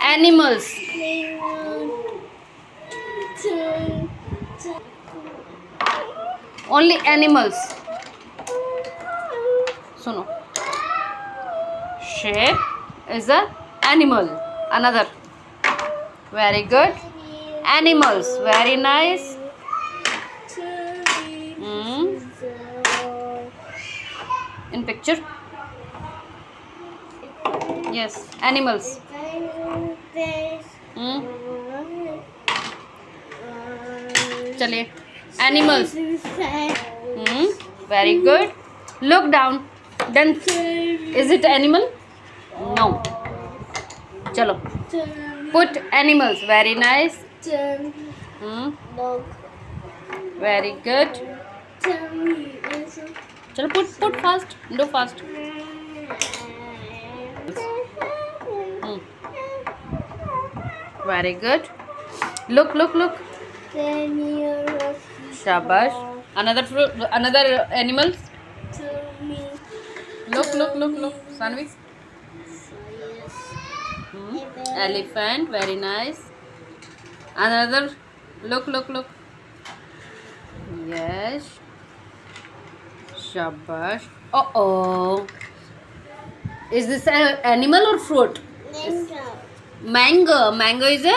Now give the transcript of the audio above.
Animals. Only animals. Suno. Sheep is a animal. Another. Very good. Animals. Very nice. In picture. Yes. Animals. चलिए. Animals. Very good. Look down. Then is it animal? No. चलो. Put animals. Very nice. Very good. चलो put fast. Do fast. Very good. Look. Shabash. Another fruit. Another animals. Look. Sanvi. Elephant. Very nice. Another. Look. Yes. Shabash. Oh. Is this an animal or fruit? Mango. Mango. Mango is a